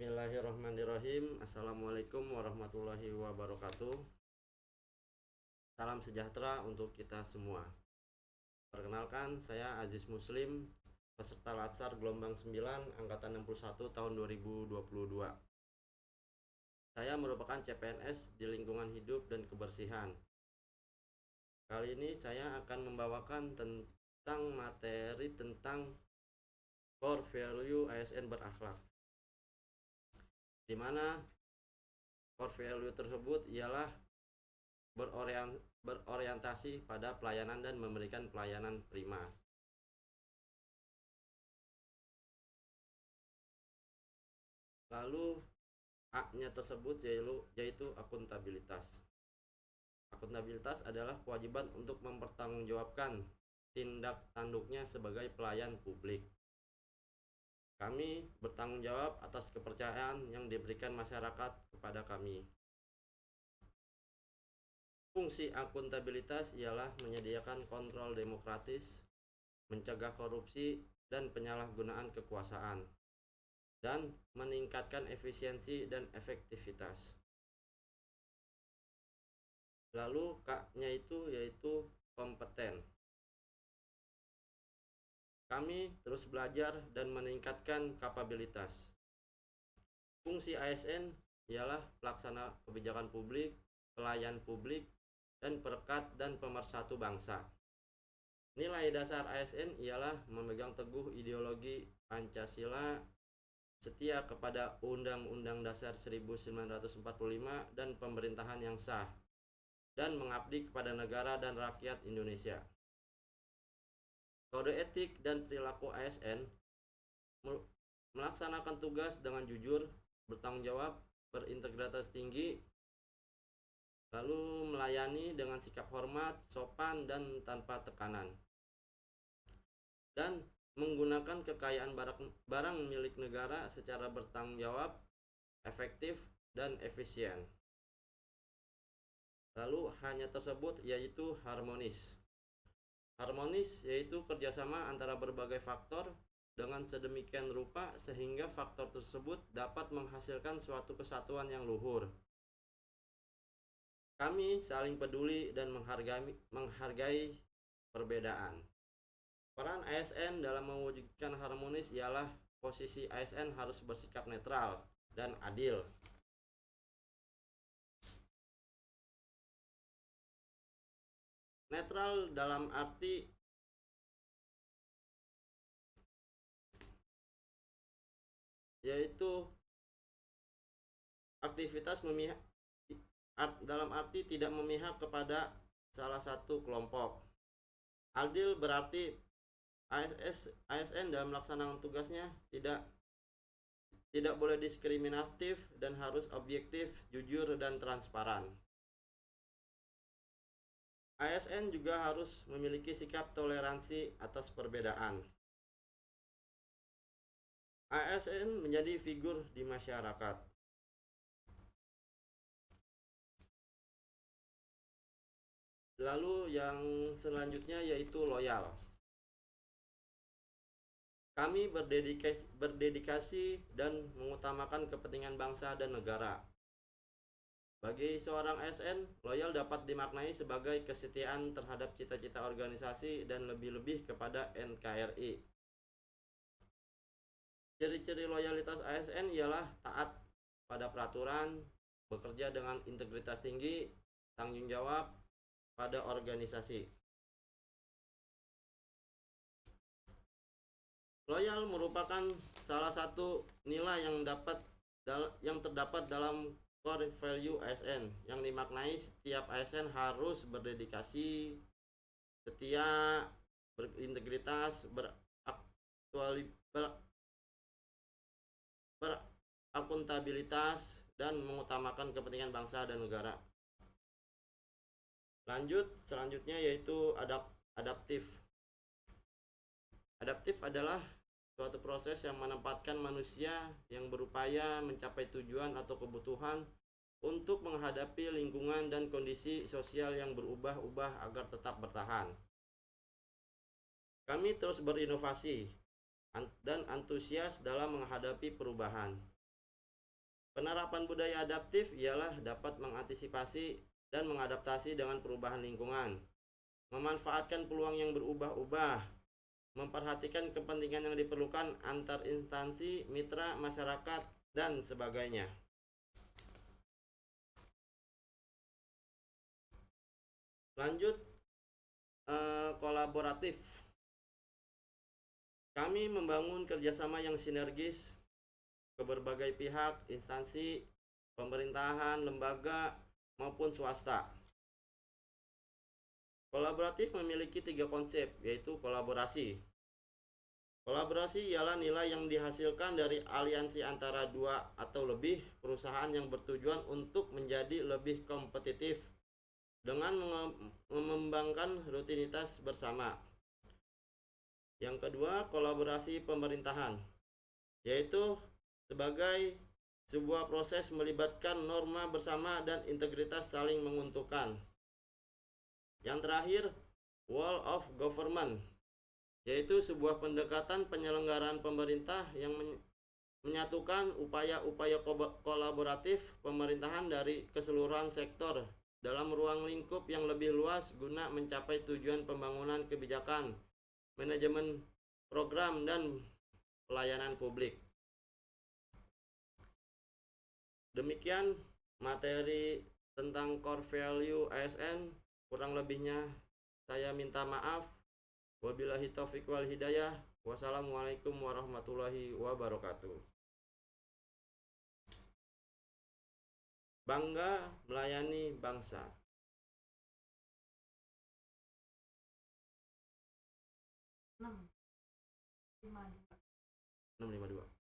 Bismillahirrahmanirrahim. Assalamualaikum warahmatullahi wabarakatuh. Salam sejahtera untuk kita semua. Perkenalkan, saya Aziz Muslim, peserta Latsar gelombang 9 angkatan 61 tahun 2022. Saya merupakan CPNS di lingkungan hidup dan kebersihan. Kali ini saya akan membawakan tentang materi tentang core value ASN berakhlak, di mana core value tersebut ialah berorientasi pada pelayanan dan memberikan pelayanan prima. Lalu A-nya tersebut yaitu akuntabilitas. Akuntabilitas adalah kewajiban untuk mempertanggungjawabkan tindak tanduknya sebagai pelayan publik. Kami bertanggung jawab atas kepercayaan yang diberikan masyarakat kepada kami. Fungsi akuntabilitas ialah menyediakan kontrol demokratis, mencegah korupsi dan penyalahgunaan kekuasaan, dan meningkatkan efisiensi dan efektivitas. Lalu K-nya yaitu kompeten. Kami terus belajar dan meningkatkan kapabilitas. Fungsi ASN ialah pelaksana kebijakan publik, pelayan publik, dan perekat dan pemersatu bangsa. Nilai dasar ASN ialah memegang teguh ideologi Pancasila, setia kepada Undang-Undang Dasar 1945 dan pemerintahan yang sah, dan mengabdi kepada negara dan rakyat Indonesia. Kode etik dan perilaku ASN melaksanakan tugas dengan jujur, bertanggung jawab, berintegritas tinggi, lalu melayani dengan sikap hormat, sopan, dan tanpa tekanan, dan menggunakan kekayaan barang milik negara secara bertanggung jawab, efektif, dan efisien. Lalu hanya tersebut yaitu harmonis. Harmonis yaitu kerjasama antara berbagai faktor dengan sedemikian rupa sehingga faktor tersebut dapat menghasilkan suatu kesatuan yang luhur. Kami saling peduli dan menghargai perbedaan. Peran ASN dalam mewujudkan harmonis ialah posisi ASN harus bersikap netral dan adil. Netral dalam arti yaitu aktivitas dalam arti tidak memihak kepada salah satu kelompok. Adil berarti ASN dalam melaksanakan tugasnya tidak boleh diskriminatif dan harus objektif, jujur, dan transparan. ASN juga harus memiliki sikap toleransi atas perbedaan. ASN menjadi figur di masyarakat. Lalu yang selanjutnya yaitu loyal. Kami berdedikasi dan mengutamakan kepentingan bangsa dan negara. Bagi seorang ASN, loyal dapat dimaknai sebagai kesetiaan terhadap cita-cita organisasi dan lebih-lebih kepada NKRI. Ciri-ciri loyalitas ASN ialah taat pada peraturan, bekerja dengan integritas tinggi, tanggung jawab pada organisasi. Loyal merupakan salah satu nilai yang terdapat dalam core value ASN, yang dimaknai setiap ASN harus berdedikasi, setia, berintegritas, berakuntabilitas, dan mengutamakan kepentingan bangsa dan negara. Selanjutnya yaitu adaptif. Adaptif adalah suatu proses yang menempatkan manusia yang berupaya mencapai tujuan atau kebutuhan untuk menghadapi lingkungan dan kondisi sosial yang berubah-ubah agar tetap bertahan. Kami terus berinovasi dan antusias dalam menghadapi perubahan. Penerapan budaya adaptif ialah dapat mengantisipasi dan mengadaptasi dengan perubahan lingkungan, memanfaatkan peluang yang berubah-ubah, memperhatikan kepentingan yang diperlukan antar instansi, mitra, masyarakat, dan sebagainya. Lanjut, kolaboratif. Kami membangun kerjasama yang sinergis ke berbagai pihak, instansi, pemerintahan, lembaga, maupun swasta. Kolaboratif memiliki 3 konsep, yaitu kolaborasi. Kolaborasi ialah nilai yang dihasilkan dari aliansi antara 2 atau lebih perusahaan yang bertujuan untuk menjadi lebih kompetitif dengan mengembangkan rutinitas bersama. Yang kedua, kolaborasi pemerintahan, yaitu sebagai sebuah proses melibatkan norma bersama dan integritas saling menguntungkan. Yang terakhir, whole of government, yaitu sebuah pendekatan penyelenggaraan pemerintah yang menyatukan upaya-upaya kolaboratif pemerintahan dari keseluruhan sektor dalam ruang lingkup yang lebih luas guna mencapai tujuan pembangunan kebijakan, manajemen program, dan pelayanan publik. Demikian materi tentang core value ASN, kurang lebihnya saya minta maaf. Wabillahi taufiq wal hidayah. Wassalamualaikum warahmatullahi wabarakatuh. Bangga melayani bangsa. 652.